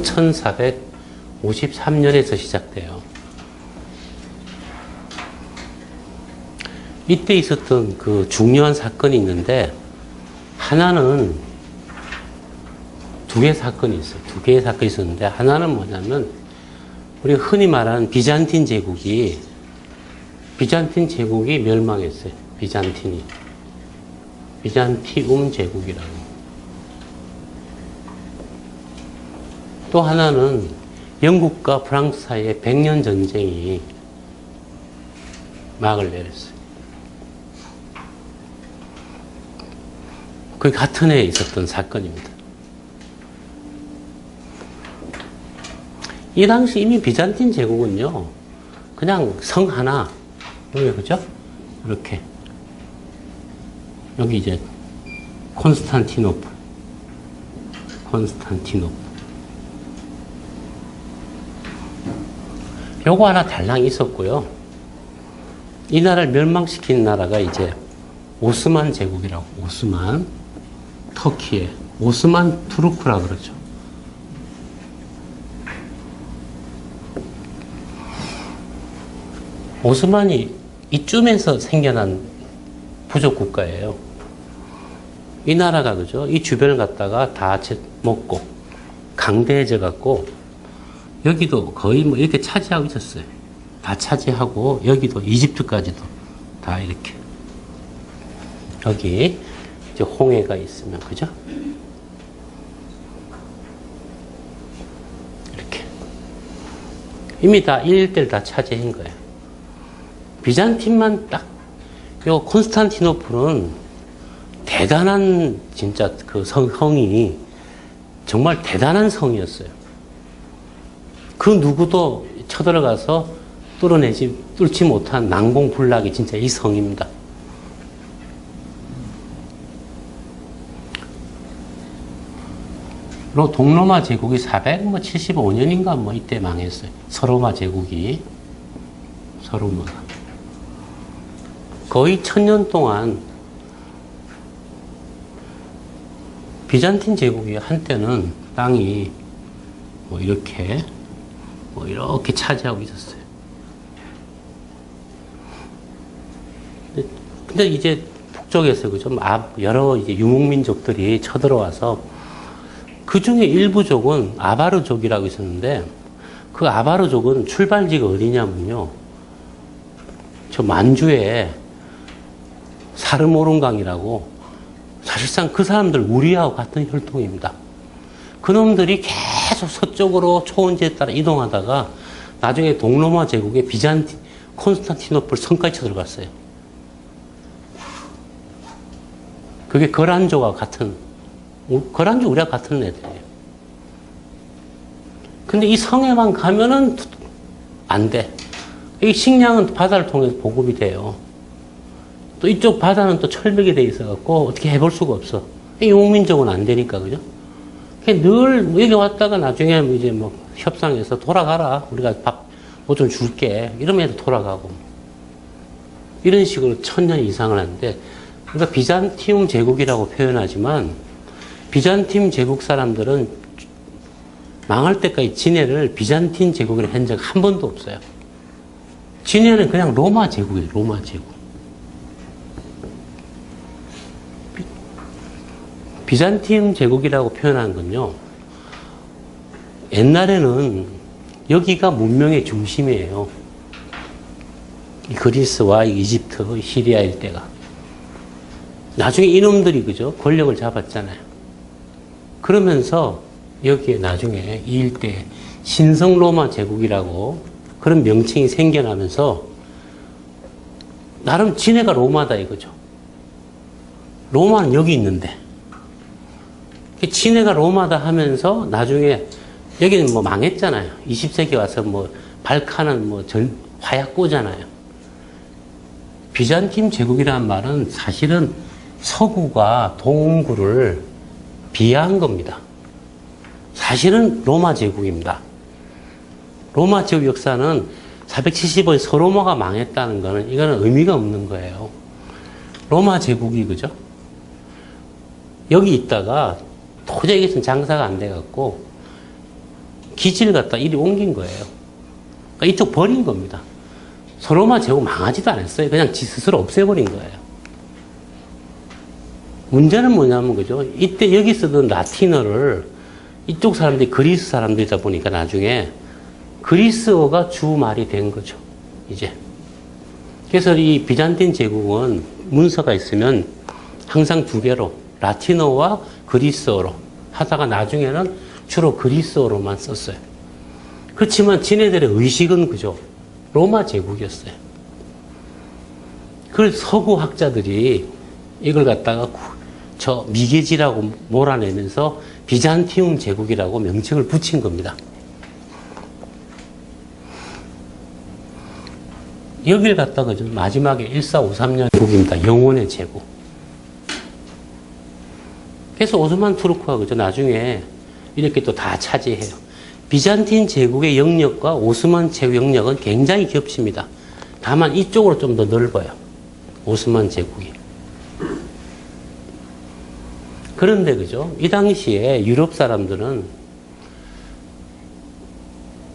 1453년에서 시작돼요. 이때 있었던 그 중요한 사건이 있는데, 하나는 두 개의 사건이 있어요. 두 개의 사건이 있었는데, 하나는 뭐냐면, 우리가 흔히 말하는 비잔틴 제국이 멸망했어요. 비잔티움 제국이라고. 또 하나는 영국과 프랑스 사이의 100년 전쟁이 막을 내렸어요. 그게 같은 해에 있었던 사건입니다. 이 당시 이미 비잔틴 제국은요, 그냥 성 하나, 여기, 그죠? 이렇게. 여기 이제, 콘스탄티노플. 요거 하나 달랑 있었고요. 이 나라를 멸망시킨 나라가 이제, 오스만 제국이라고, 터키의, 오스만 투르크라 그러죠. 오스만이 이쯤에서 생겨난 부족 국가예요. 이 나라가, 그죠? 이 주변을 갖다가 다 먹고, 강대해져 갖고, 여기도 거의 뭐 이렇게 차지하고 있었어요. 다 차지하고, 여기도 이집트까지도 다 이렇게. 여기, 이제 홍해가 있으면, 그죠? 이렇게. 이미 다 이 일대를 다 차지한 거예요. 비잔틴만 딱, 요 콘스탄티노플은 대단한, 진짜 그 성이 정말 대단한 성이었어요. 그 누구도 쳐들어가서 뚫지 못한 난공불락이 진짜 이 성입니다. 동로마 제국이 475년인가 뭐 이때 망했어요. 서로마 제국이. 서로마가. 거의 1000년 동안 비잔틴 제국이 한때는 땅이 뭐 이렇게 차지하고 있었어요. 근데 이제 북쪽에서 그죠? 여러 이제 유목민족들이 쳐들어와서 그 중에 일부족은 아바르족이라고 있었는데, 그 아바르족은 출발지가 어디냐면요, 저 만주에 사르모룬강이라고, 사실상 그 사람들 우리하고 같은 혈통입니다. 그놈들이 계속 서쪽으로 초원지에 따라 이동하다가 나중에 동로마 제국의 콘스탄티노플 성까지 쳐들어갔어요. 그게 거란족과 거란족 우리가 같은 애들이에요. 근데 이 성에만 가면은 안 돼. 이 식량은 바다를 통해서 보급이 돼요. 또 이쪽 바다는 또 철벽이 돼 있어갖고 어떻게 해볼 수가 없어. 이 용민족은 안 되니까, 그죠? 늘 여기 왔다가 나중에 이제 뭐 협상해서 돌아가라. 우리가 밥 뭐 좀 줄게. 이러면 애들 돌아가고. 이런 식으로 1000년 이상을 하는데, 우리가 비잔티움 제국이라고 표현하지만, 비잔틴 제국 사람들은 망할 때까지 지네를 비잔틴 제국이라 한 적 한 번도 없어요. 지네는 그냥 로마 제국이에요. 로마 제국. 비잔틴 제국이라고 표현한 건요, 옛날에는 여기가 문명의 중심이에요. 이 그리스와 이집트, 시리아 일대가. 나중에 이놈들이, 그죠? 권력을 잡았잖아요. 그러면서 여기에 나중에 이 일대에 신성 로마 제국이라고 그런 명칭이 생겨나면서 나름 지네가 로마다 이거죠. 로마는 여기 있는데. 지네가 로마다 하면서 나중에 여기는 뭐 망했잖아요. 20세기 와서 뭐 발칸은 뭐 화약고잖아요. 비잔틴 제국이라는 말은 사실은 서구가 동구를 비하한 겁니다. 사실은 로마 제국입니다. 로마 제국 역사는 475년 서로마가 망했다는 거는 이거는 의미가 없는 거예요. 로마 제국이, 그죠? 여기 있다가 도저히 이것은 장사가 안 돼갖고 기지를 갖다 이리 옮긴 거예요. 그러니까 이쪽 버린 겁니다. 로마 제국 망하지도 않았어요. 그냥 지 스스로 없애버린 거예요. 문제는 뭐냐면, 그죠? 이때 여기 쓰던 라틴어를 이쪽 사람들이 그리스 사람들이다 보니까 나중에 그리스어가 주말이 된 거죠. 이제. 그래서 이 비잔틴 제국은 문서가 있으면 항상 두 개로 라틴어와 그리스어로 하다가 나중에는 주로 그리스어로만 썼어요. 그렇지만 지네들의 의식은 그죠? 로마 제국이었어요. 그래서 서구 학자들이 이걸 갖다가 저 미개지라고 몰아내면서 비잔티움 제국이라고 명칭을 붙인 겁니다. 여길 갖다가 마지막에 1453년 제국입니다. 영원의 제국. 그래서 오스만 투르크가 그죠? 나중에 이렇게 또 다 차지해요. 비잔틴 제국의 영역과 오스만 제국 영역은 굉장히 겹칩니다. 다만 이쪽으로 좀 더 넓어요. 오스만 제국이. 그런데 그죠? 이 당시에 유럽 사람들은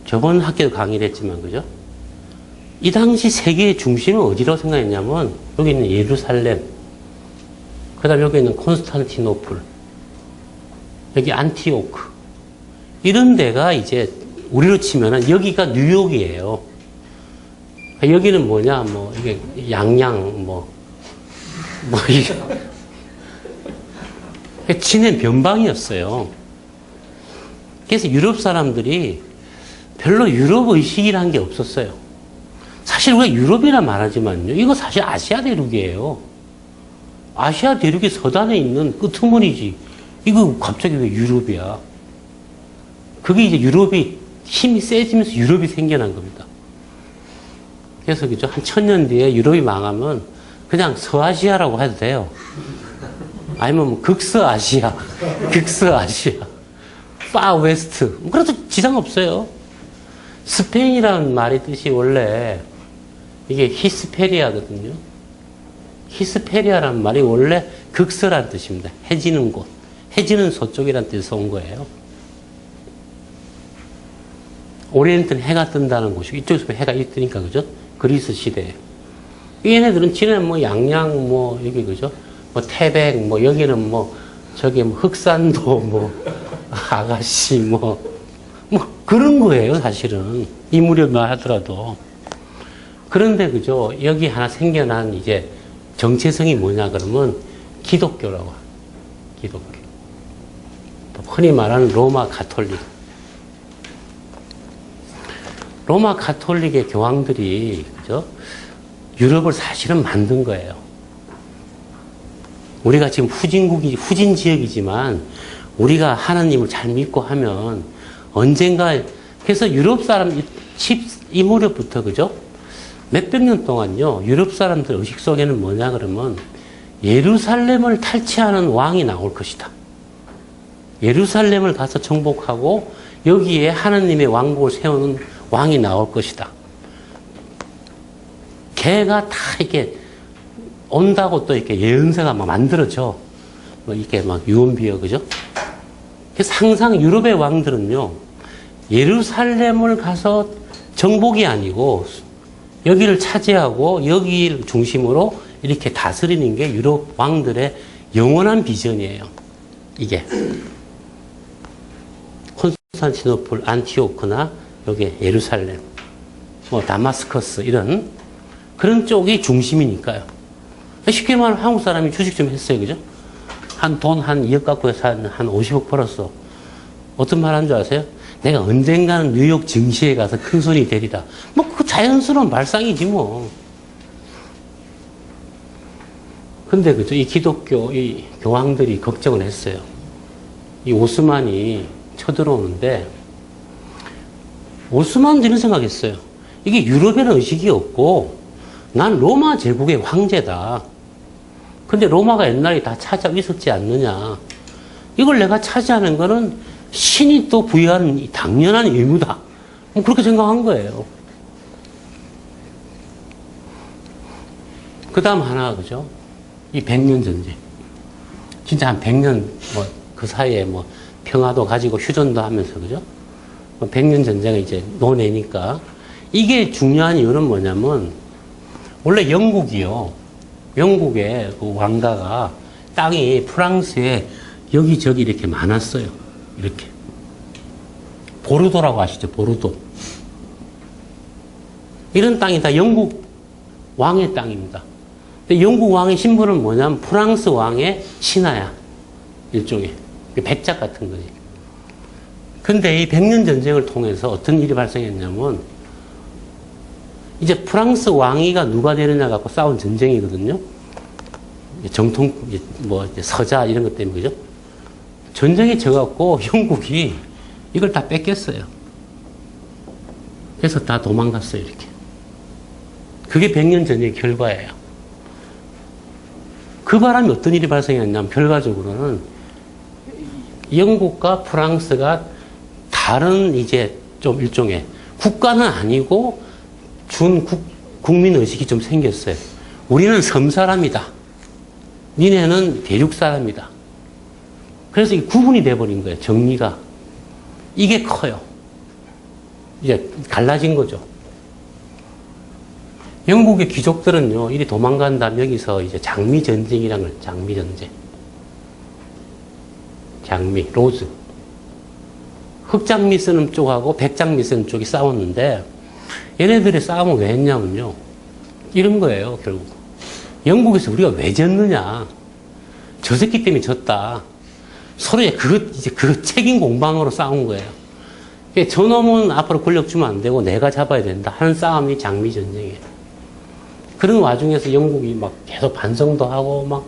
저번 학교도 강의를 했지만 그죠? 이 당시 세계의 중심은 어디라고 생각했냐면 여기 있는 예루살렘, 그 다음에 여기 있는 콘스탄티노플, 여기 안티오크, 이런 데가 이제 우리로 치면은 여기가 뉴욕이에요. 여기는 뭐냐, 뭐 이게 양양, 이게 진해 변방이었어요. 그래서 유럽 사람들이 별로 유럽 의식이라는 게 없었어요. 사실 우리가 유럽이라 말하지만요, 이거 사실 아시아 대륙이에요. 아시아 대륙의 서단에 있는 끄트머리지. 이거 갑자기 왜 유럽이야? 그게 이제 유럽이 힘이 세지면서 유럽이 생겨난 겁니다. 그래서 그죠? 한 1000년 뒤에 유럽이 망하면 그냥 서아시아라고 해도 돼요. 아니면 극서아시아, 극서아시아, 파웨스트. 그래도 지장 없어요. 스페인이라는 말의 뜻이 원래 이게 히스페리아거든요. 히스페리아라는 말이 원래 극서라는 뜻입니다. 해지는 곳, 해지는 서쪽이라는 뜻에서 온 거예요. 오리엔트는 해가 뜬다는 곳이고 이쪽에서 해가 뜨니까 그죠? 그리스 시대에. 얘네들은 지는 뭐 양양 뭐 여기 그죠? 뭐 태백 뭐 여기는 뭐 저기 뭐 흑산도 뭐 아가씨 뭐 그런 거예요 사실은 이 무렵만 하더라도. 그런데 그죠? 여기 하나 생겨난 이제 정체성이 뭐냐 그러면 기독교라고. 기독교. 흔히 말하는 로마 가톨릭. 로마 가톨릭의 교황들이 그죠? 유럽을 사실은 만든 거예요. 우리가 지금 후진 지역이지만 우리가 하나님을 잘 믿고 하면 언젠가 그래서 유럽 사람 이 무렵부터 그죠? 몇백 년 동안요. 유럽 사람들 의식 속에는 뭐냐 그러면 예루살렘을 탈취하는 왕이 나올 것이다. 예루살렘을 가서 정복하고 여기에 하나님의 왕국을 세우는 왕이 나올 것이다. 걔가 다 이렇게 온다고 또 이렇게 예언서가 막 만들어져. 뭐 이렇게 막 유언비어, 그죠? 그래서 항상 유럽의 왕들은요, 예루살렘을 가서 정복이 아니고 여기를 차지하고 여기를 중심으로 이렇게 다스리는 게 유럽 왕들의 영원한 비전이에요. 이게. 콘스탄티노플, 안티오크나 여기 예루살렘, 뭐 다마스커스 이런 그런 쪽이 중심이니까요. 쉽게 말하면 한국 사람이 주식 좀 했어요. 그죠? 한 2억 갖고 해서 한 50억 벌었어. 어떤 말 하는 줄 아세요? 내가 언젠가는 뉴욕 증시에 가서 큰 손이 되리라. 뭐, 그 자연스러운 발상이지 뭐. 근데 그죠? 이 기독교, 이 교황들이 걱정을 했어요. 이 오스만이 쳐들어오는데, 오스만은 이런 생각했어요. 이게 유럽에는 의식이 없고, 난 로마 제국의 황제다. 근데 로마가 옛날에 다 차지하고 있었지 않느냐. 이걸 내가 차지하는 거는 신이 또 부여한 당연한 의무다. 그렇게 생각한 거예요. 그 다음 하나, 그죠? 이 100년 전쟁. 진짜 한 100년, 그 사이에 평화도 가지고 휴전도 하면서, 그죠? 백년 전쟁을 이제 논해니까 이게 중요한 이유는 뭐냐면 원래 영국이요. 영국의 그 왕가가 땅이 프랑스에 여기저기 이렇게 많았어요. 이렇게. 보르도라고 아시죠? 보르도. 이런 땅이 다 영국 왕의 땅입니다. 근데 영국 왕의 신분은 뭐냐면 프랑스 왕의 신하야. 일종의. 백작 같은 거지. 근데 이 백년 전쟁을 통해서 어떤 일이 발생했냐면 이제 프랑스 왕위가 누가 되느냐 갖고 싸운 전쟁이거든요. 정통, 뭐, 서자 이런 것 때문에, 그죠? 전쟁에 져갖고 영국이 이걸 다 뺏겼어요. 그래서 다 도망갔어요, 이렇게. 그게 백년 전쟁의 결과예요. 그 바람에 어떤 일이 발생했냐면, 결과적으로는 영국과 프랑스가 다른 이제 좀 일종의 국가는 아니고 국민의식이 좀 생겼어요. 우리는 섬 사람이다. 니네는 대륙 사람이다. 그래서 이 구분이 돼버린 거예요. 정리가. 이게 커요. 이제 갈라진 거죠. 영국의 귀족들은요, 이리 도망간 다음 여기서 이제 장미전쟁이라는 걸, 장미전쟁. 장미, 로즈. 흑장미 쓰는 쪽하고 백장미 쓰는 쪽이 싸웠는데, 얘네들의 싸움은 왜 했냐면요. 이런 거예요, 결국. 영국에서 우리가 왜 졌느냐. 저 새끼 때문에 졌다. 서로 이제 그 책임 공방으로 싸운 거예요. 저놈은 앞으로 권력 주면 안 되고 내가 잡아야 된다 하는 싸움이 장미전쟁이에요. 그런 와중에서 영국이 막 계속 반성도 하고 막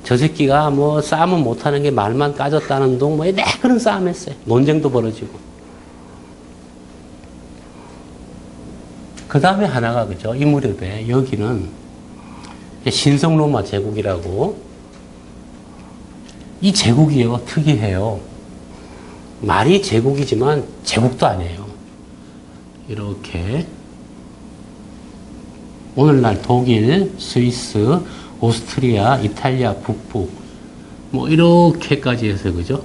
저 새끼가 뭐 싸움은 못하는 게 말만 까졌다는 둥 뭐 그런 싸움 했어요. 논쟁도 벌어지고. 그 다음에 하나가 그죠. 이 무렵에 여기는 신성로마 제국이라고 이 제국이요. 특이해요. 말이 제국이지만 제국도 아니에요. 이렇게 오늘날 독일, 스위스, 오스트리아, 이탈리아 북부 뭐 이렇게까지 해서 그죠?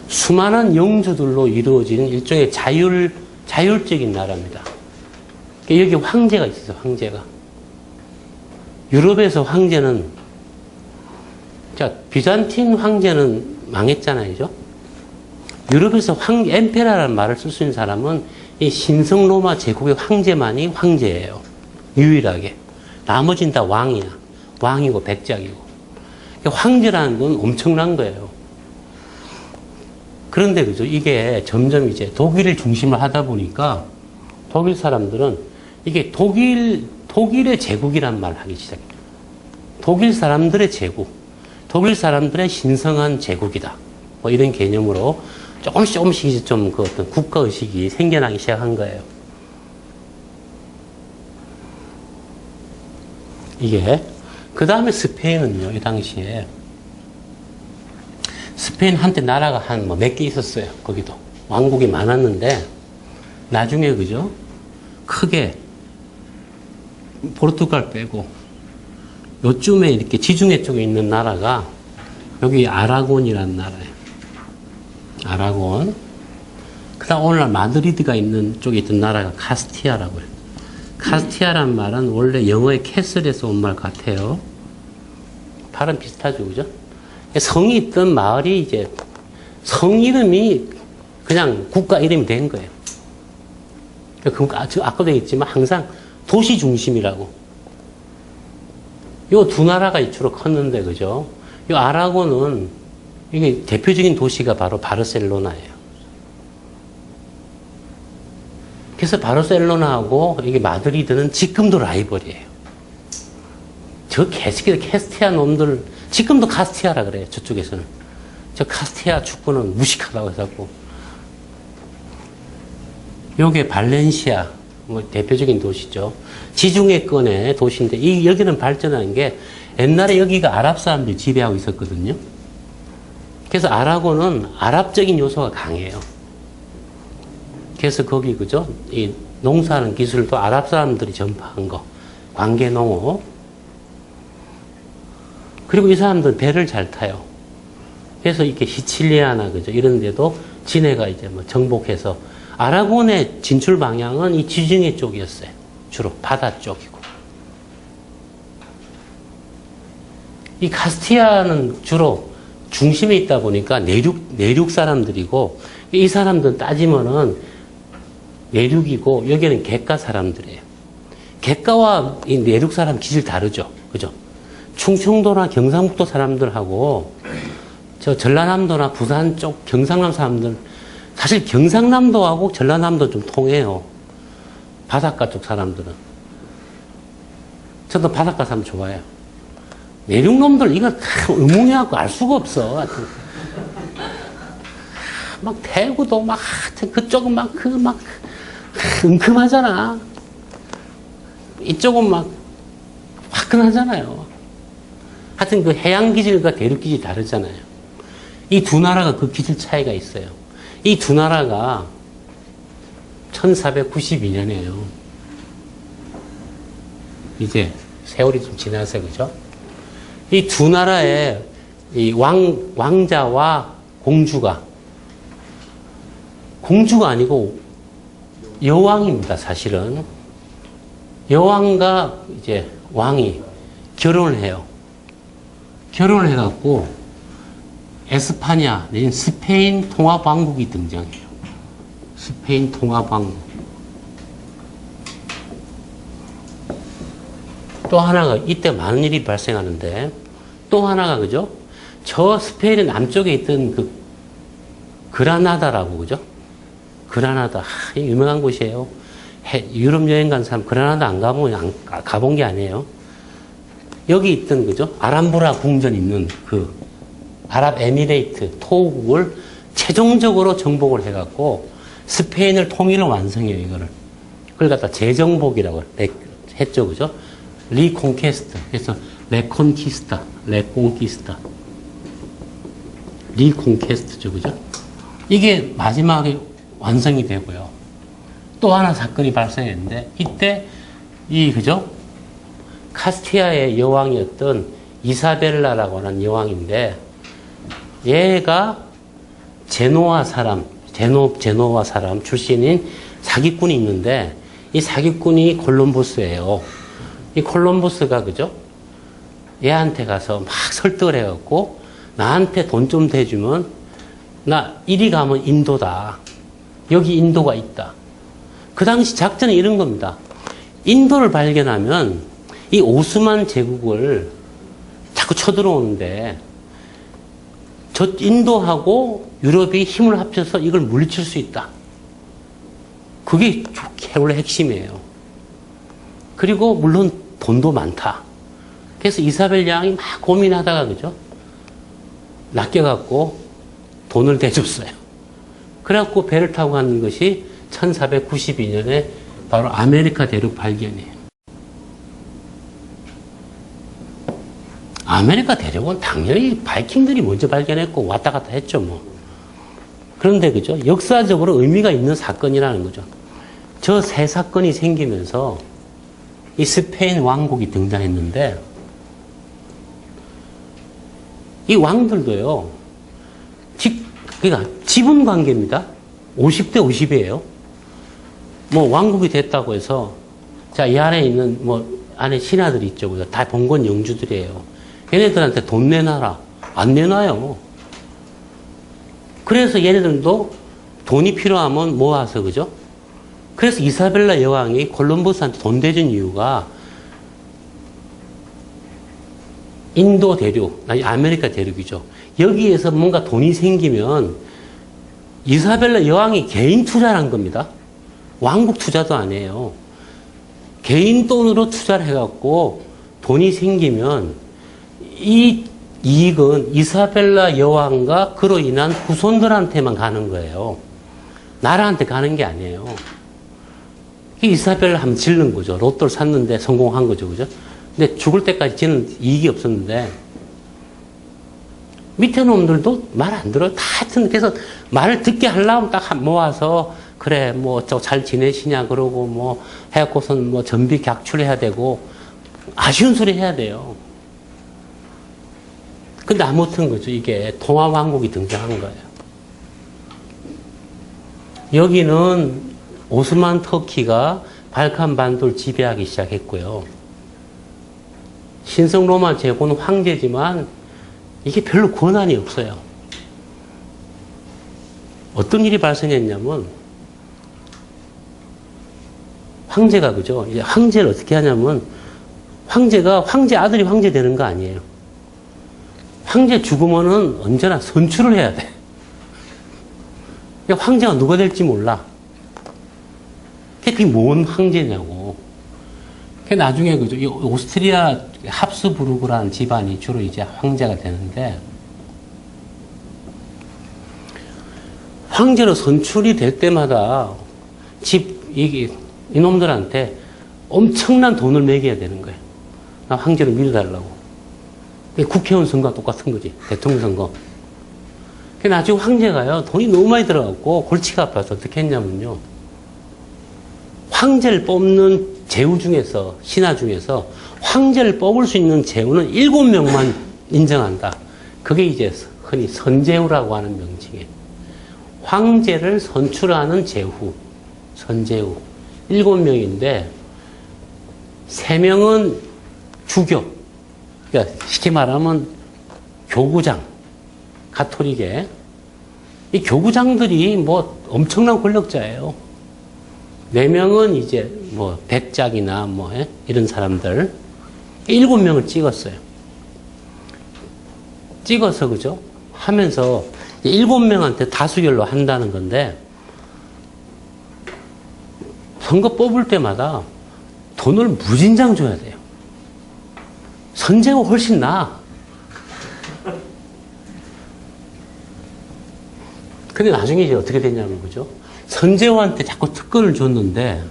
수많은 영주들로 이루어진 일종의 자율적인 나라입니다. 여기 황제가 있어요. 황제가. 유럽에서 황제는 자 비잔틴 황제는 망했잖아요. 그죠? 유럽에서 엠페라라는 말을 쓸 수 있는 사람은 이 신성 로마 제국의 황제만이 황제예요. 유일하게. 나머지는 다 왕이야. 왕이고 백작이고. 황제라는 건 엄청난 거예요. 그런데 그죠? 이게 점점 이제 독일을 중심으로 하다 보니까 독일 사람들은 이게 독일의 제국이란 말을 하기 시작해요. 독일 사람들의 제국. 독일 사람들의 신성한 제국이다. 뭐 이런 개념으로 조금씩 이제 좀 그 어떤 국가의식이 생겨나기 시작한 거예요. 이게. 그 다음에 스페인은요, 이 당시에. 스페인 한때 나라가 한 뭐 몇 개 있었어요. 거기도. 왕국이 많았는데, 나중에 그죠? 크게, 포르투갈 빼고, 요쯤에 이렇게 지중해 쪽에 있는 나라가, 여기 아라곤이라는 나라예요. 아라곤. 그 다음 오늘날 마드리드가 있는 쪽에 있던 나라가 카스티아라고 해요. 카스티아란 말은 원래 영어의 캐슬에서 온 말 같아요. 발음 비슷하죠, 그죠? 성이 있던 마을이 이제 성 이름이 그냥 국가 이름이 된 거예요. 아까도 얘기했지만 항상 도시 중심이라고. 요 두 나라가 주로 컸는데, 그죠? 요 아라곤은 이게 대표적인 도시가 바로 바르셀로나예요. 그래서 바르셀로나하고 이게 마드리드는 지금도 라이벌이에요. 저 개새끼들 카스티아 놈들 지금도 카스티아라 그래요. 저쪽에서는. 저 카스티아 축구는 무식하다고 해서고. 요게 발렌시아 뭐 대표적인 도시죠. 지중해권의 도시인데 여기는 발전한 게 옛날에 여기가 아랍 사람들이 지배하고 있었거든요. 그래서 아라곤은 아랍적인 요소가 강해요. 그래서 거기 그죠? 이 농사하는 기술도 아랍 사람들이 전파한 거. 관계농업. 그리고 이 사람들은 배를 잘 타요. 그래서 이렇게 시칠리아나 그죠? 이런 데도 진해가 이제 뭐 정복해서 아라곤의 진출 방향은 이 지중해 쪽이었어요. 주로 바다 쪽이고. 이 카스티아는 주로 중심에 있다 보니까 내륙 사람들이고, 이 사람들은 따지면은 내륙이고, 여기는 객가 사람들이에요. 객가와 이 내륙 사람 기질 다르죠. 그죠? 충청도나 경상북도 사람들하고, 저 전라남도나 부산 쪽 경상남 사람들, 사실 경상남도하고 전라남도 좀 통해요. 바닷가 쪽 사람들은. 저도 바닷가 사람 좋아해요. 내륙놈들 이거 참 의문해갖고 알 수가 없어. 하여튼. 막 대구도 막 하여튼 그쪽은 막 은큼하잖아. 이쪽은 막 화끈하잖아요. 하여튼 그 해양 기질과 대륙 기질이 다르잖아요. 이 두 나라가 그 기질 차이가 있어요. 이 두 나라가 1492년이에요. 이제 세월이 좀 지나서 그죠? 이 두 나라의 이 왕자와 공주가 아니고 여왕입니다, 사실은. 여왕과 이제 왕이 결혼을 해요. 결혼을 해갖고 에스파냐, 내지는 스페인 통합왕국이 등장해요. 스페인 통합왕국. 또 하나가, 이때 많은 일이 발생하는데, 또 하나가, 그죠? 저 스페인의 남쪽에 있던 그, 그라나다라고, 그죠? 그라나다. 유명한 곳이에요. 유럽 여행 간 사람, 그라나다 안 가본 게 아니에요. 여기 있던, 그죠? 아람브라 궁전 있는 그, 아랍에미레이트, 토국을 최종적으로 정복을 해갖고, 스페인을 통일을 완성해요, 이거를. 그걸 갖다 재정복이라고 했죠, 그죠? 리콘케스트. 그래서 레콘키스타. 리콘케스트죠, 그죠? 이게 마지막에 완성이 되고요. 또 하나 사건이 발생했는데, 이때, 그죠? 카스티아의 여왕이었던 이사벨라라고 하는 여왕인데, 얘가 제노아 사람 출신인 사기꾼이 있는데, 이 사기꾼이 콜럼버스예요. 이 콜럼버스가, 그죠? 얘한테 가서 막 설득을 해갖고, 나한테 돈 좀 대주면, 나 이리 가면 인도다. 여기 인도가 있다. 그 당시 작전이 이런 겁니다. 인도를 발견하면, 이 오스만 제국을 자꾸 쳐들어오는데, 저 인도하고 유럽이 힘을 합쳐서 이걸 물리칠 수 있다. 그게 원래 핵심이에요. 그리고 물론 돈도 많다. 그래서 이사벨 양이 막 고민하다가, 그죠? 낚여갖고 돈을 대줬어요. 그래갖고 배를 타고 가는 것이 1492년에 바로 아메리카 대륙 발견이에요. 아메리카 대륙은 당연히 바이킹들이 먼저 발견했고 왔다 갔다 했죠, 뭐. 그런데, 그죠? 역사적으로 의미가 있는 사건이라는 거죠. 저 세 사건이 생기면서 이 스페인 왕국이 등장했는데, 이 왕들도요, 그러니까 지분 관계입니다. 50대 50이에요. 뭐 왕국이 됐다고 해서, 자, 이 안에 있는 안에 신하들이 있죠. 그죠? 다 봉건 영주들이에요. 얘네들한테 돈 내놔라. 안 내놔요. 그래서 얘네들도 돈이 필요하면 모아서, 그죠? 그래서 이사벨라 여왕이 콜럼버스한테 돈 대준 이유가 인도 대륙, 아니 아메리카 대륙이죠. 여기에서 뭔가 돈이 생기면 이사벨라 여왕이 개인 투자를 한 겁니다. 왕국 투자도 아니에요. 개인 돈으로 투자를 해갖고 돈이 생기면 이 이익은 이사벨라 여왕과 그로 인한 후손들한테만 가는 거예요. 나라한테 가는 게 아니에요. 이사벨라 한번 질른 거죠. 로또를 샀는데 성공한 거죠. 그죠? 근데 죽을 때까지 지는 이익이 없었는데, 밑에 놈들도 말 안 들어요. 다 하여튼, 그래서 말을 듣게 하려면 딱 모아서, 그래, 잘 지내시냐, 그러고 해갖고선 전비 객출해야 되고, 아쉬운 소리 해야 돼요. 근데 아무튼 거죠. 이게 통화왕국이 등장한 거예요. 여기는 오스만 터키가 발칸 반도를 지배하기 시작했고요. 신성 로마 제국은 황제지만 이게 별로 권한이 없어요. 어떤 일이 발생했냐면 황제가 그죠? 이제 황제를 어떻게 하냐면 황제가 황제 아들이 황제 되는 거 아니에요. 황제 죽으면은 언제나 선출을 해야 돼. 황제가 누가 될지 몰라. 그게 뭔 황제냐고. 나중에 그죠? 이 오스트리아 합스부르크라는 집안이 주로 이제 황제가 되는데, 황제로 선출이 될 때마다 이놈들한테 엄청난 돈을 매겨야 되는 거예요. 나 황제로 밀어달라고. 국회의원 선거와 똑같은 거지. 대통령 선거. 나중에 황제가요, 돈이 너무 많이 들어갔고, 골치가 아파서 어떻게 했냐면요. 황제를 뽑는 제후 중에서, 신하 중에서, 황제를 뽑을 수 있는 제후는 7명만 인정한다. 그게 이제 흔히 선제후라고 하는 명칭이에요. 황제를 선출하는 제후, 선제후. 7명인데, 3명은 주교. 그러니까 쉽게 말하면 교구장, 가톨릭의. 이 교구장들이 뭐 엄청난 권력자예요. 4명은 이제 뭐 백작이나 뭐 이런 사람들. 7명을 찍었어요. 찍어서 그죠? 하면서 7명한테 다수결로 한다는 건데, 선거 뽑을 때마다 돈을 무진장 줘야 돼요. 선제가 훨씬 나아. 근데 나중에 이제 어떻게 됐냐면, 그죠? 선제호한테 자꾸 특권을 줬는데,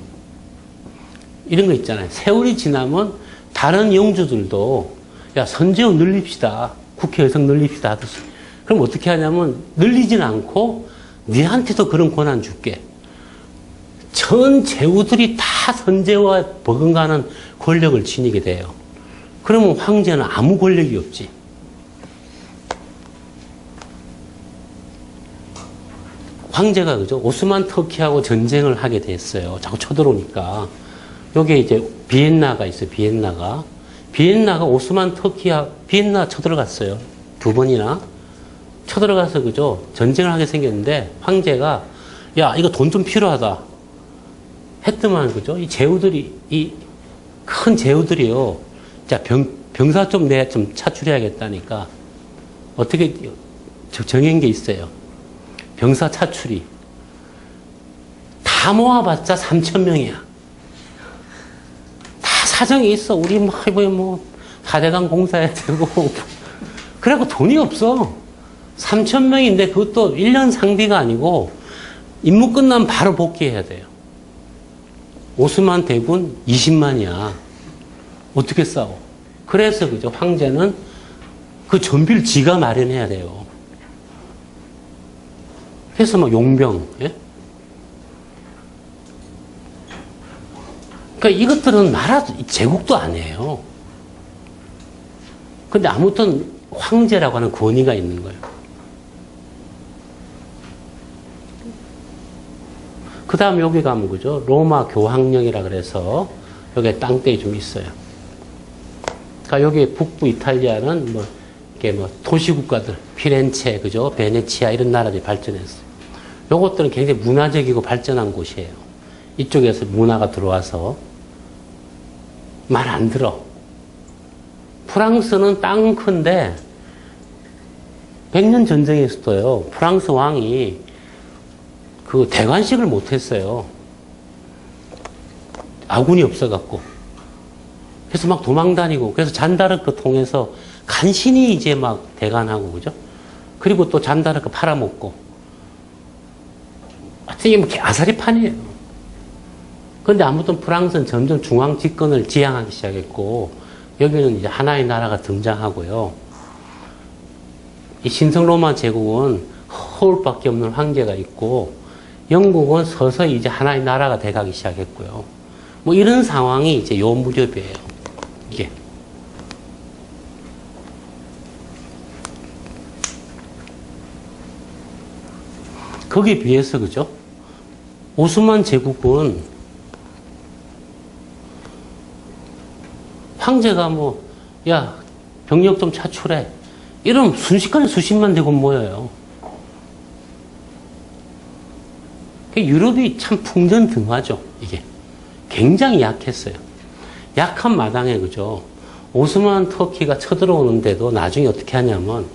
이런 거 있잖아요. 세월이 지나면 다른 영주들도, 야, 선제호 늘립시다. 국회 여성 늘립시다. 하듯이. 그럼 어떻게 하냐면, 늘리진 않고, 니한테도 그런 권한 줄게. 전 제후들이 다 선제와 버금가는 권력을 지니게 돼요. 그러면 황제는 아무 권력이 없지. 황제가 그죠? 오스만 터키하고 전쟁을 하게 됐어요. 자꾸 쳐들어오니까. 여기에 이제 비엔나가 있어요. 비엔나가 오스만 비엔나 쳐들어갔어요. 2번이나. 쳐들어가서 그죠? 전쟁을 하게 생겼는데 황제가 야, 이거 돈 좀 필요하다. 했더만 그죠? 이 제후들이, 이 큰 제후들이요. 자, 병사 좀 내가 좀 차출해야겠다니까. 어떻게 정한 게 있어요. 병사 차출이. 다 모아봤자 3,000명이야. 다 사정이 있어. 우리 뭐, 하대강 공사해야 되고. 그래갖고 돈이 없어. 3,000명인데 그것도 1년 상비가 아니고, 임무 끝나면 바로 복귀해야 돼요. 오스만 대군 20만이야. 어떻게 싸워? 그래서 그죠? 황제는 그 전비를 지가 마련해야 돼요. 그래서 막 용병, 예? 그러니까 이것들은 제국도 아니에요. 근데 아무튼 황제라고 하는 권위가 있는 거예요. 그 다음 여기 가면 그죠? 로마 교황령이라 그래서 여기에 땅대이 좀 있어요. 그러니까 여기 북부 이탈리아는 뭐, 이게 뭐 도시국가들, 피렌체, 그죠? 베네치아 이런 나라들이 발전했어요. 요것들은 굉장히 문화적이고 발전한 곳이에요. 이쪽에서 문화가 들어와서 말 안 들어. 프랑스는 땅은 큰데 100년 전쟁에서도요. 프랑스 왕이 그 대관식을 못했어요. 아군이 없어갖고. 그래서 막 도망다니고, 그래서 잔다르크 통해서 간신히 이제 막 대관하고, 그죠? 그리고 또 잔다르크 팔아먹고. 하여튼 이게 뭐 아사리판이에요. 근데 아무튼 프랑스는 점점 중앙 집권을 지향하기 시작했고, 여기는 이제 하나의 나라가 등장하고요. 이 신성 로마 제국은 허울밖에 없는 황제가 있고, 영국은 서서히 이제 하나의 나라가 돼가기 시작했고요. 뭐 이런 상황이 이제 요 무렵이에요. 이게. 거기에 비해서, 그죠? 오스만 제국은 황제가 뭐, 야, 병력 좀 차출해. 이러면 순식간에 수십만 대군 모여요. 유럽이 참 풍전등화죠, 이게. 굉장히 약했어요. 약한 마당에, 그죠? 오스만 터키가 쳐들어오는데도 나중에 어떻게 하냐면,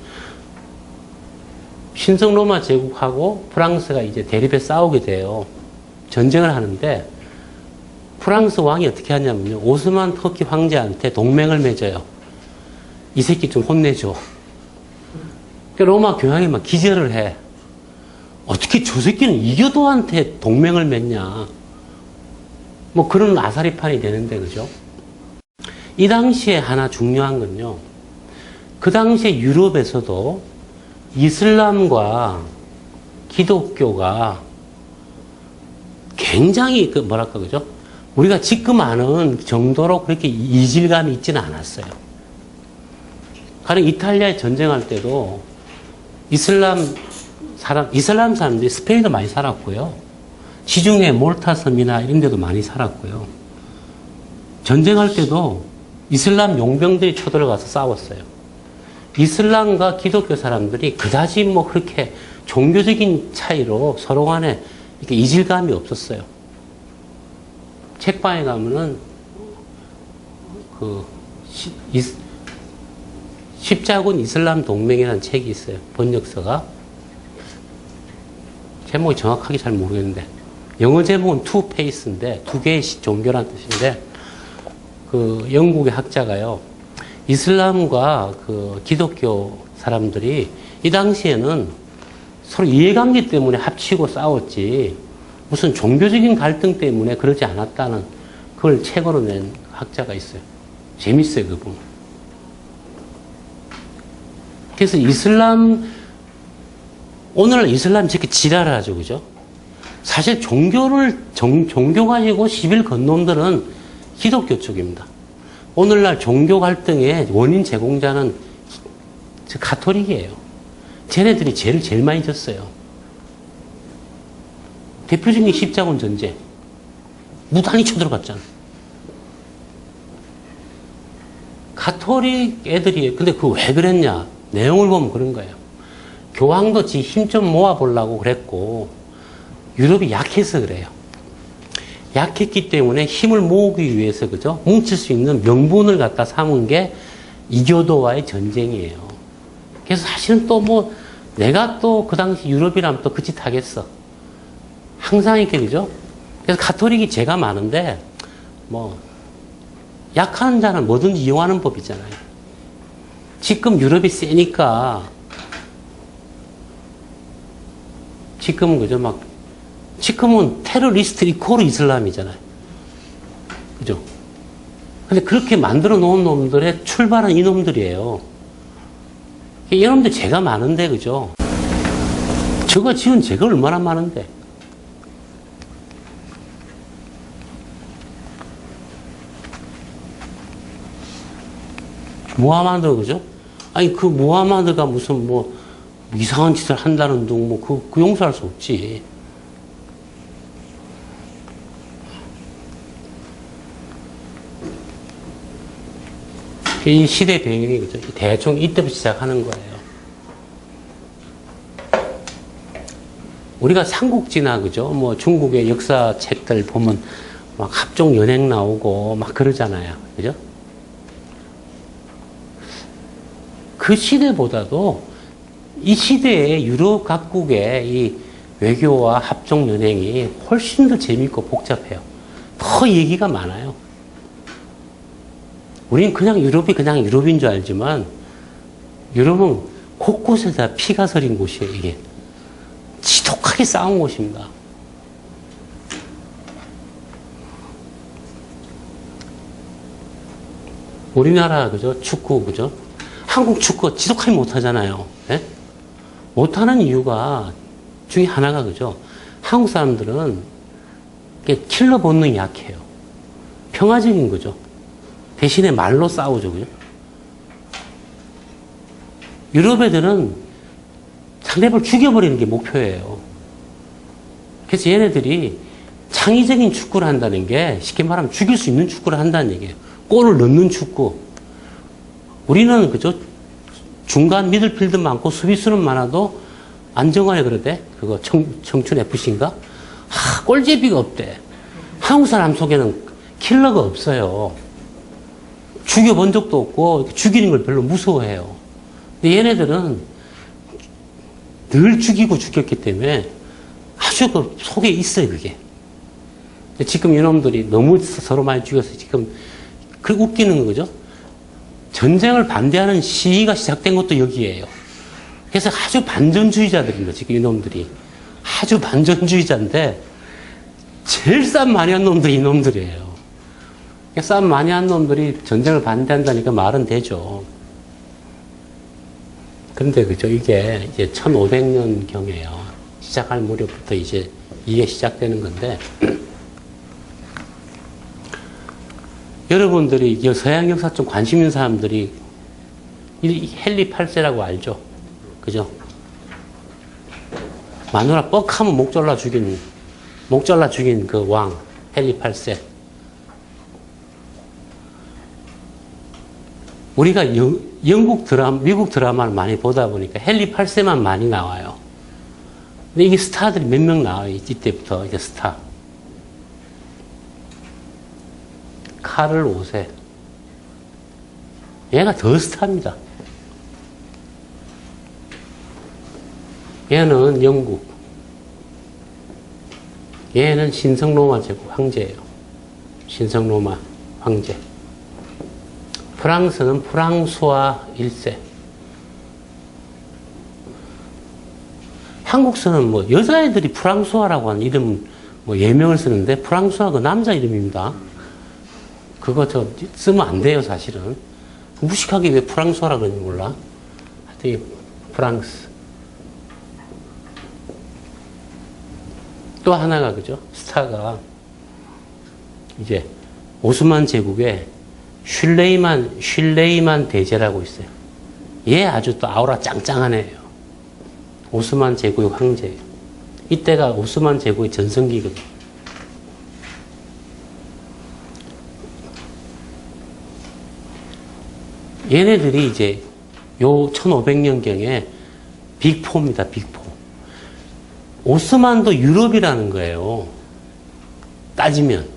신성 로마 제국하고 프랑스가 이제 대립해 싸우게 돼요. 전쟁을 하는데, 프랑스 왕이 어떻게 하냐면요. 오스만 터키 황제한테 동맹을 맺어요. 이 새끼 좀 혼내줘. 로마 교황이 막 기절을 해. 어떻게 저 새끼는 이교도한테 동맹을 맺냐. 뭐 그런 아사리판이 되는데, 그죠? 이 당시에 하나 중요한 건요. 그 당시에 유럽에서도 이슬람과 기독교가 굉장히 뭐랄까, 그죠? 우리가 지금 아는 정도로 그렇게 이질감이 있지는 않았어요. 가령 이탈리아에 전쟁할 때도 이슬람 사람들이 스페인도 많이 살았고요. 지중해 몰타 섬이나 이런 데도 많이 살았고요. 전쟁할 때도 이슬람 용병들이 쳐들어가서 싸웠어요. 이슬람과 기독교 사람들이 그다지 뭐 그렇게 종교적인 차이로 서로 간에 이렇게 이질감이 없었어요. 책방에 가면은 십자군 이슬람 동맹이라는 책이 있어요. 번역서가. 제목이 정확하게 잘 모르겠는데 영어 제목은 two face인데 두 개의 종교라는 뜻인데 그 영국의 학자가요. 이슬람과 그 기독교 사람들이 이 당시에는 서로 이해관계 때문에 합치고 싸웠지 무슨 종교적인 갈등 때문에 그러지 않았다는 그걸 책으로 낸 학자가 있어요. 재밌어요, 그분. 그래서 오늘날 이슬람이 저렇게 지랄을 하죠, 그죠? 사실 종교 가지고 시비를 건 놈들은 기독교 쪽입니다. 오늘날 종교 갈등의 원인 제공자는 가톨릭이에요. 쟤네들이 죄를 제일 많이 졌어요. 대표적인 십자군 전쟁. 무단히 쳐들어갔잖아. 가톨릭 애들이, 근데 그거 왜 그랬냐? 내용을 보면 그런 거예요. 교황도 지 힘 좀 모아보려고 그랬고, 유럽이 약해서 그래요. 약했기 때문에 힘을 모으기 위해서, 그죠? 뭉칠 수 있는 명분을 갖다 삼은 게 이교도와의 전쟁이에요. 그래서 사실은 또 뭐, 내가 또 그 당시 유럽이라면 또 그 짓 하겠어. 항상 이렇게, 그죠? 그래서 가톨릭이 죄가 많은데, 뭐, 약한 자는 뭐든지 이용하는 법이잖아요. 지금 유럽이 세니까, 지금은, 그죠? 지금은 테러리스트 이코르 이슬람이잖아요. 그죠? 근데 그렇게 만들어 놓은 놈들의 출발은 이놈들이에요. 이놈들 죄가 많은데, 그죠? 저거 지은 죄가 얼마나 많은데. 무하마드, 그죠? 아니, 그 무하마드가 무슨 뭐, 이상한 짓을 한다는 둥, 뭐, 그 용서할 수 없지. 이 시대 배경이, 그죠? 대충 이때부터 시작하는 거예요. 우리가 삼국지나, 그죠? 뭐, 중국의 역사 책들 보면 막 합종 연행 나오고 막 그러잖아요. 그죠? 그 시대보다도 이 시대의 유럽 각국의 이 외교와 합종 연행이 훨씬 더 재밌고 복잡해요. 더 얘기가 많아요. 우리는 그냥 유럽이 그냥 유럽인 줄 알지만 유럽은 곳곳에 다 피가 서린 곳이에요, 이게. 지독하게 싸운 곳입니다. 우리나라, 그죠? 축구, 그죠? 한국 축구 지독하게 못하잖아요. 네? 못하는 이유가 중에 하나가, 그죠? 한국 사람들은 킬러 본능이 약해요. 평화적인 거죠. 대신에 말로 싸우죠, 그죠? 유럽 애들은 상대방을 죽여버리는 게 목표예요. 그래서 얘네들이 창의적인 축구를 한다는 게 쉽게 말하면 죽일 수 있는 축구를 한다는 얘기예요. 골을 넣는 축구. 우리는 그죠? 중간 미들필드 많고 수비수는 많아도 안정환이 그러대. 그거 청춘 FC인가? 골제비가 없대. 한국 사람 속에는 킬러가 없어요. 죽여본 적도 없고 죽이는 걸 별로 무서워해요. 근데 얘네들은 늘 죽이고 죽였기 때문에 아주 그 속에 있어요, 그게. 근데 지금 이놈들이 너무 서로 많이 죽여서 지금 그 웃기는 거죠. 전쟁을 반대하는 시위가 시작된 것도 여기에요. 그래서 아주 반전주의자들입니다, 지금 이놈들이. 아주 반전주의자인데 제일 쌈 많이 한 놈들이 이놈들이에요. 쌈 많이 한 놈들이 전쟁을 반대한다니까 말은 되죠. 근데 그죠, 이게 이제 1500년경에요. 시작할 무렵부터 이제 이게 시작되는 건데, 여러분들이 서양 역사 좀 관심 있는 사람들이 이 헨리 8세라고 알죠? 그죠? 마누라 뻑하면 목 잘라 죽인 그 왕, 헨리 8세. 우리가 미국 드라마를 많이 보다 보니까 헨리 8세만 많이 나와요. 근데 이게 스타들이 몇 명 나와요. 이때부터 이제 스타. 카를 5세. 얘가 더 스타입니다. 얘는 영국. 얘는 신성로마 제국 황제예요. 신성로마 황제. 프랑스는 프랑수아 1세. 한국서는 뭐 여자애들이 프랑수아라고 하는 이름 뭐 예명을 쓰는데 프랑수아가 남자 이름입니다. 그거 쓰면 안 돼요, 사실은. 무식하게 왜 프랑수아라 그러는지 몰라. 하여튼 프랑스. 또 하나가 그죠? 스타가 이제 오스만 제국에 슐레이만 대제라고 있어요. 얘 아주 또 아우라 짱짱한 애예요. 오스만 제국의 황제예요. 이때가 오스만 제국의 전성기거든요. 얘네들이 이제 요 1500년경에 빅4입니다. 빅4. 오스만도 유럽이라는 거예요. 따지면.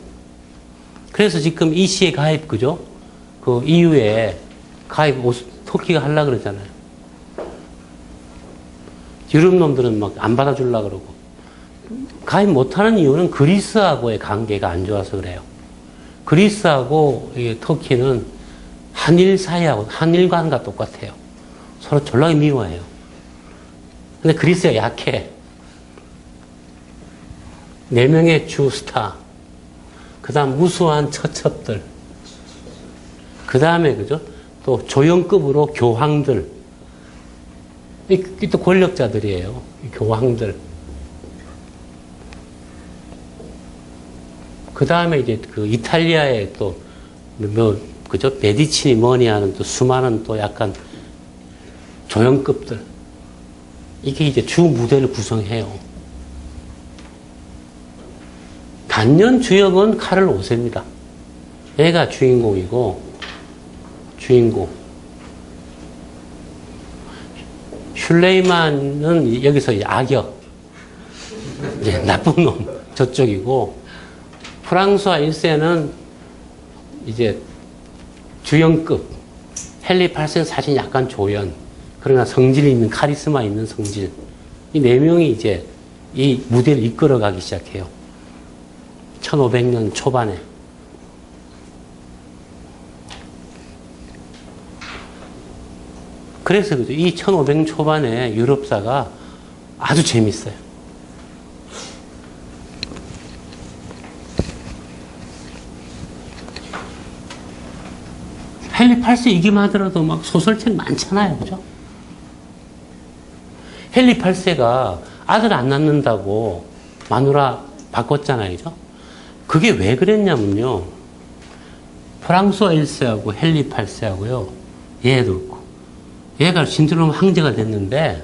그래서 지금 이 시에 가입, 그죠? 그 EU에 가입 터키가 하려고 그러잖아요. 유럽 놈들은 막 안 받아주려고 그러고. 가입 못하는 이유는 그리스하고의 관계가 안 좋아서 그래요. 그리스하고 터키는 한일 사이하고, 한일관과 똑같아요. 서로 졸라게 미워해요. 근데 그리스가 약해. 4명의 주 스타. 그 다음 무수한 처첩들. 그 다음에, 그죠? 또 조연급으로 교황들. 이 또 권력자들이에요. 이 교황들. 그 다음에 이제 그 이탈리아의 또, 그죠? 메디치니 뭐니 하는 또 수많은 또 약간 조연급들. 이게 이제 주 무대를 구성해요. 단연 주역은 카를 5세입니다. 얘가 주인공. 슐레이만은 여기서 악역. 이제 나쁜 놈. 저쪽이고, 프랑스와 1세는 이제 주연급. 헨리 8세는 사실 약간 조연. 그러나 성질이 있는, 카리스마 있는 성질. 이 4명이 이제 이 무대를 이끌어가기 시작해요. 1500년 초반에. 그래서 그죠. 이 1500년 초반에 유럽사가 아주 재밌어요. 헨리 8세 얘기만 하더라도 막 소설책 많잖아요. 그죠? 헨리 8세가 아들 안 낳는다고 마누라 바꿨잖아요. 그죠? 그게 왜 그랬냐면요. 프랑스와 1세하고 헨리 8세하고요. 얘도 그렇고. 얘가 신드롬 황제가 됐는데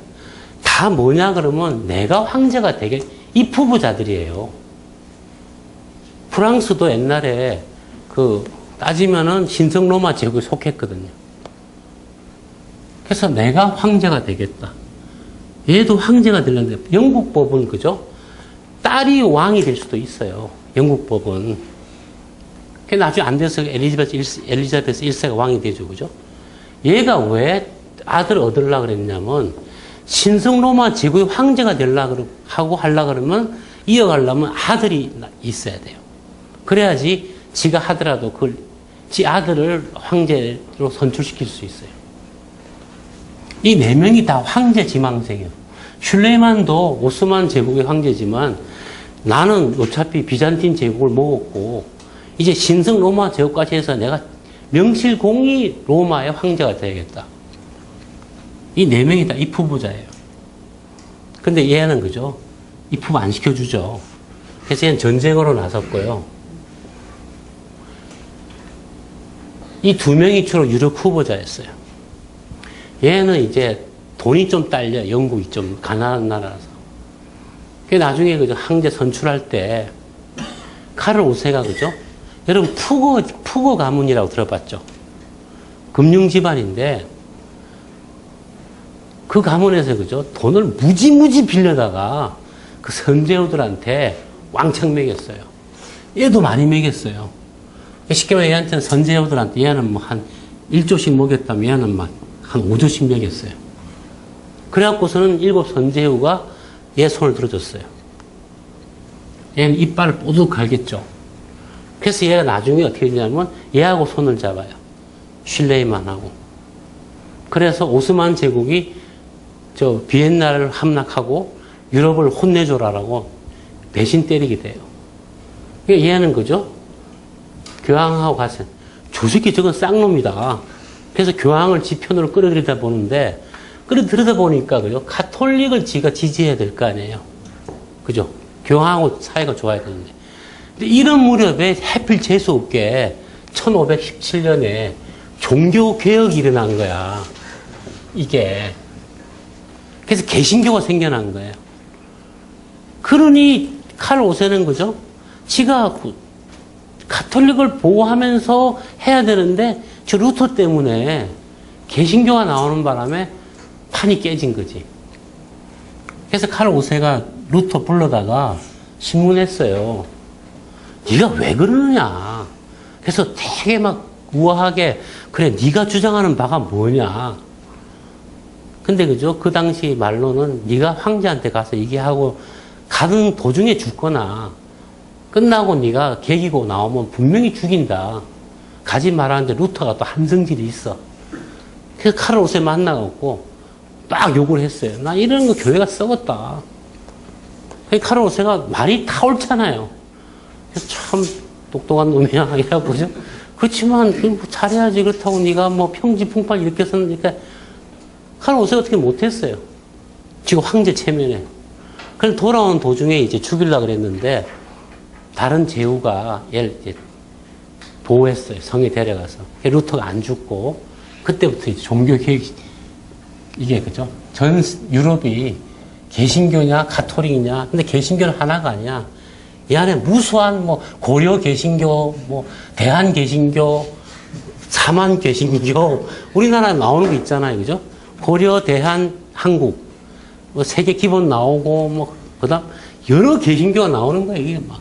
다 뭐냐 그러면 내가 황제가 되게 이 부부자들이에요. 프랑스도 옛날에 따지면은 신성 로마 제국에 속했거든요. 그래서 내가 황제가 되겠다. 얘도 황제가 되려는데, 영국 법은 그죠? 딸이 왕이 될 수도 있어요. 영국 법은. 그 나중에 안 돼서 엘리자베스 1세가 왕이 되죠. 그죠? 얘가 왜 아들을 얻으려고 그랬냐면, 신성 로마 제국의 황제가 되려고 하려고 그러면, 이어가려면 아들이 있어야 돼요. 그래야지 지가 하더라도 지 아들을 황제로 선출시킬 수 있어요. 이 네 명이 다 황제 지망생이에요. 슐레이만도 오스만 제국의 황제지만 나는 어차피 비잔틴 제국을 먹었고 이제 신성 로마 제국까지 해서 내가 명실공히 로마의 황제가 되야겠다. 이 네 명이 다 입후보자예요. 근데 얘는 그죠? 입후보 안 시켜주죠. 그래서 얘는 전쟁으로 나섰고요. 이 두 명이 주로 유력 후보자였어요. 얘는 이제 돈이 좀 딸려. 영국이 좀 가난한 나라라서. 그 나중에 그죠? 황제 선출할 때 카를 5세가 그죠? 여러분 푸거 가문이라고 들어봤죠? 금융 집안인데 그 가문에서 그죠? 돈을 무지무지 빌려다가 그 선제후들한테 왕창 먹였어요. 얘도 많이 먹였어요. 쉽게 말해 얘한테는 선제후들한테 얘는 뭐 한 1조씩 먹였다면 얘는 막 한 5조씩 먹였어요. 그래갖고서는 7 선제후가 얘 손을 들어줬어요. 얘는 이빨을 뽀득 갈겠죠. 그래서 얘가 나중에 어떻게 되냐면 얘하고 손을 잡아요. 슐레이만하고. 그래서 오스만 제국이 비엔나를 함락하고 유럽을 혼내줘라라고 배신 때리게 돼요. 그러니까 얘는 그죠? 교황하고 가서 저 새끼 저건 쌍놈이다. 그래서 교황을 지 편으로 끌어들이다 보는데 끌어들이다 보니까 그죠? 가톨릭을 지가 지지해야 될 거 아니에요. 그죠? 교황하고 사이가 좋아야 되는데. 근데 이런 무렵에 하필 재수없게 1517년에 종교개혁이 일어난 거야. 이게. 그래서 개신교가 생겨난 거예요. 그러니 칼 5세는 그죠? 지가 가톨릭을 보호하면서 해야 되는데 저 루터 때문에 개신교가 나오는 바람에 판이 깨진 거지. 그래서 칼 5세가 루터 불러다가 신문했어요. 네가 왜 그러느냐. 그래서 되게 막 우아하게 그래 네가 주장하는 바가 뭐냐. 근데 그죠? 그 당시 말로는 네가 황제한테 가서 얘기하고 가는 도중에 죽거나 끝나고 네가 개기고 나오면 분명히 죽인다. 가지 말라는데 루터가 또 한성질이 있어. 그래서 칼 5세 만나갖고 딱 욕을 했어요. 나 이런 거 교회가 썩었다. 칼 5세가 말이 다 옳잖아요. 그래서 참 똑똑한 놈이야. 이라고 그죠? 그렇지만 잘해야지. 그렇다고 네가 뭐 평지풍파 일으켰으니까 칼 5세가 어떻게 못했어요. 지금 황제 체면에. 그래서 돌아오는 도중에 이제 죽이려고 그랬는데 다른 제후가 얘를 이제 보호했어요. 성에 데려가서. 루터가 안 죽고 그때부터 이제 종교개혁 이게 그죠? 전 유럽이 개신교냐 가톨릭이냐. 근데 개신교는 하나가 아니야. 이 안에 무수한 뭐 고려 개신교, 뭐 대한 개신교, 사만 개신교 우리나라에 나오는 거 있잖아요. 그죠? 고려, 대한, 한국 뭐 세계 기본 나오고 뭐 그다음 여러 개신교가 나오는 거예요. 이게 막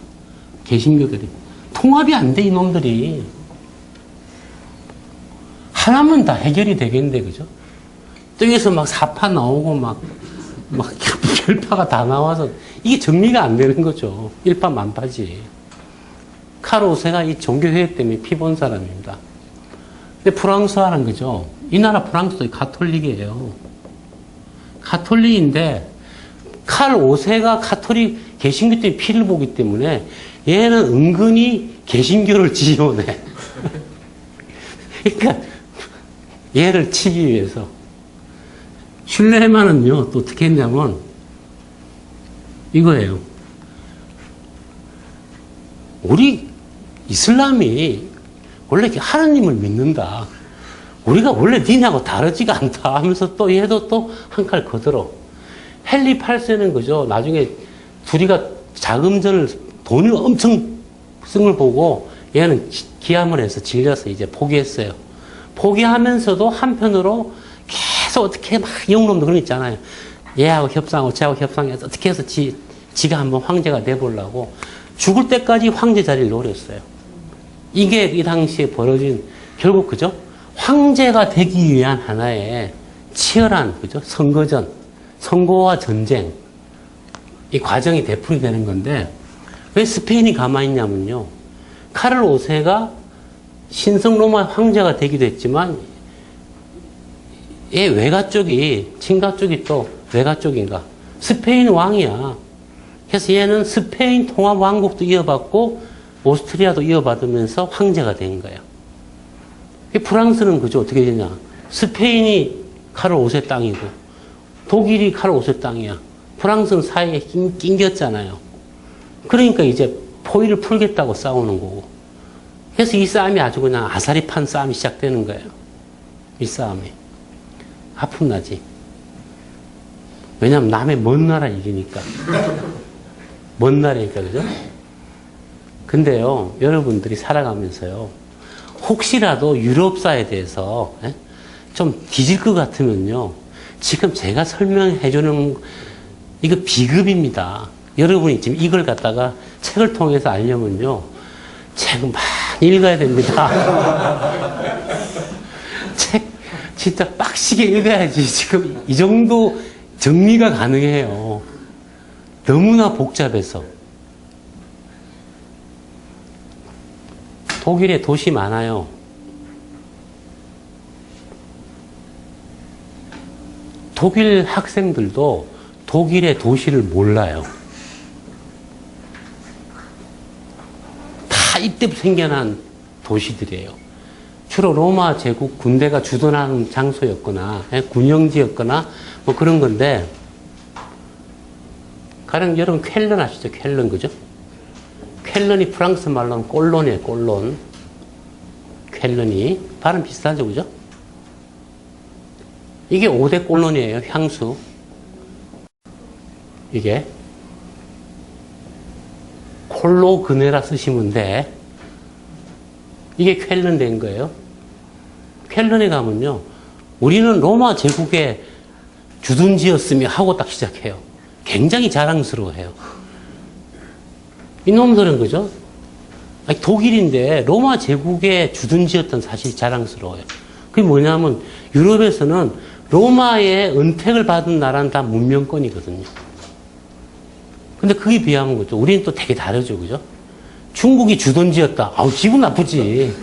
개신교들이 통합이 안 돼. 이놈들이 하나면 다 해결이 되겠는데 그죠? 또 여기서 막 사파 나오고 막 별파가 다 나와서 이게 정리가 안 되는 거죠. 일파만파지. 칼 5세가 이 종교회의 때문에 피 본 사람입니다. 근데 프랑스화는 그죠? 이 나라 프랑스도 가톨릭이에요. 가톨릭인데 칼 5세가 가톨릭 개신교 때문에 피를 보기 때문에 얘는 은근히 개신교를 지원해. 그러니까 얘를 치기 위해서. 슐레만은요 또 어떻게 했냐면 이거예요. 우리 이슬람이 원래 하나님을 믿는다. 우리가 원래 니네하고 다르지가 않다 하면서 또 얘도 또 한 칼 거들어. 헨리 8세는 그죠? 나중에 둘이가 자금전을 돈을 엄청 쓴 걸 보고 얘는 기함을 해서 질려서 이제 포기했어요. 포기하면서도 한편으로 계속 어떻게 막 영웅놈도 그런 거 있잖아요. 얘하고 협상하고 쟤하고 협상해서 어떻게 해서 지가 한번 황제가 돼보려고 죽을 때까지 황제 자리를 노렸어요. 이게 이 당시에 벌어진 결국 그죠? 황제가 되기 위한 하나의 치열한 그죠? 선거전, 선거와 전쟁 이 과정이 되풀이 되는 건데 왜 스페인이 가만히 있냐면요. 카를 5세가 신성 로마 황제가 되기도 했지만 얘 외가 쪽이 친가 쪽이 또 외가 쪽인가 스페인 왕이야. 그래서 얘는 스페인 통합 왕국도 이어받고 오스트리아도 이어받으면서 황제가 된 거예요. 프랑스는 그죠? 어떻게 되냐? 스페인이 카를 5세 땅이고 독일이 카를 5세 땅이야. 프랑스는 사이에 낑겼잖아요. 그러니까 이제 포위를 풀겠다고 싸우는 거고. 그래서 이 싸움이 아주 그냥 아사리 판 싸움이 시작되는 거예요. 이 싸움이. 아픔 나지. 왜냐면 남의 먼 나라 일이니까. 먼 나라니까, 그죠? 근데요, 여러분들이 살아가면서요, 혹시라도 유럽사에 대해서 좀 뒤질 것 같으면요, 지금 제가 설명해 주는 이거 비급입니다. 여러분이 지금 이걸 갖다가 책을 통해서 알려면요, 책을 많이 읽어야 됩니다. 책 진짜 빡시게 읽어야지 지금 이 정도 정리가 가능해요. 너무나 복잡해서. 독일에 도시 많아요. 독일 학생들도 독일의 도시를 몰라요. 다 이때부터 생겨난 도시들이에요. 주로 로마 제국 군대가 주둔하는 장소였거나 군영지였거나 뭐 그런 건데 가령 여러분 쾰른 아시죠? 쾰른 그죠? 쾰른이 프랑스 말로는 꼴론이에요. 꼴론. 쾰른이 발음 비슷하죠, 그죠? 이게 5대 꼴론이에요. 향수. 이게 콜로그네라 쓰시면 돼. 이게 쾰른 된 거예요. 쾰른에 가면요, 우리는 로마 제국의 주둔지였으며 하고 딱 시작해요. 굉장히 자랑스러워해요. 이놈들은 그죠? 아니, 독일인데 로마 제국의 주둔지였던 사실이 자랑스러워요. 그게 뭐냐면 유럽에서는 로마의 은택을 받은 나라는 다 문명권이거든요. 근데 그게 비하면 그죠? 우리는 또 되게 다르죠, 그죠? 중국이 주둔지였다. 아우, 기분 나쁘지.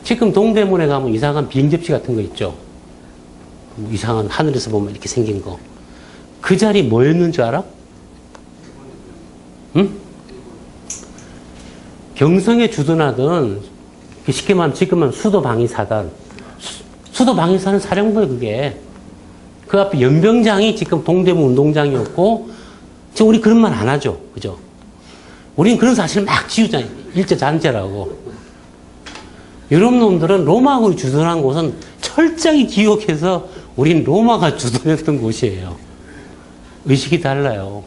지금 동대문에 가면 이상한 비행접시 같은 거 있죠? 이상한 하늘에서 보면 이렇게 생긴 거. 그 자리 뭐였는 줄 알아? 응? 경성에 주둔하던, 쉽게 말하면 지금은 수도방위사단. 수도방위사는 사령부예요, 그게. 그 앞에 연병장이 지금 동대문 운동장이었고, 지금 우리 그런 말 안 하죠. 그죠? 우리는 그런 사실 막 지우잖아요. 일제잔재라고. 유럽 놈들은 로마하고 주둔한 곳은 철저히 기억해서 우린 로마가 주둔했던 곳이에요. 의식이 달라요.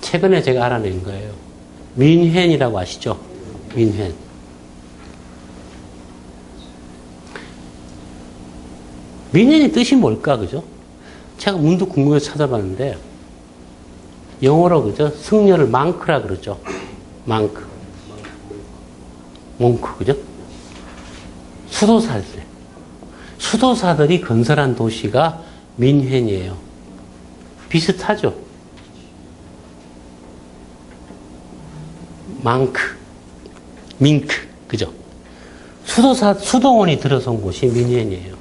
최근에 제가 알아낸 거예요. 민헨이라고 아시죠? 민헨. 민헨의 뜻이 뭘까, 그죠? 제가 문득 궁금해서 찾아봤는데, 영어로 그죠? 승려를 망크라 그러죠. 망크. 몽크, 그죠? 수도사들. 수도사들이 건설한 도시가 민헨이에요. 비슷하죠? 망크, 밍크, 그죠? 수도원이 들어선 곳이 민헨이에요.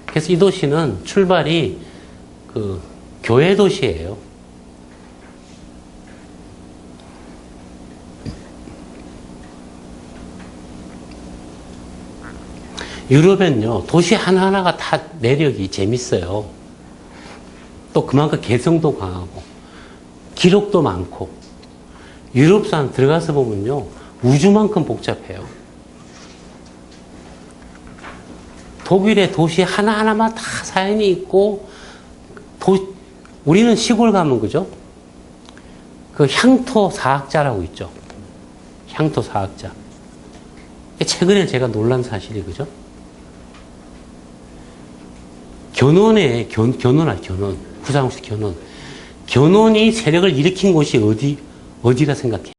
그래서 이 도시는 출발이 그 교회 도시예요. 유럽엔요, 도시 하나하나가 다 매력이 재밌어요. 또 그만큼 개성도 강하고, 기록도 많고, 유럽산 들어가서 보면요, 우주만큼 복잡해요. 독일의 도시 하나하나만 다 사연이 있고, 우리는 시골 가면 그죠? 그 향토 사학자라고 있죠. 향토 사학자. 최근에 제가 놀란 사실이 그죠? 견훤에 견훤. 구상식 견훤. 견훤이 세력을 일으킨 곳이 어디라 생각해?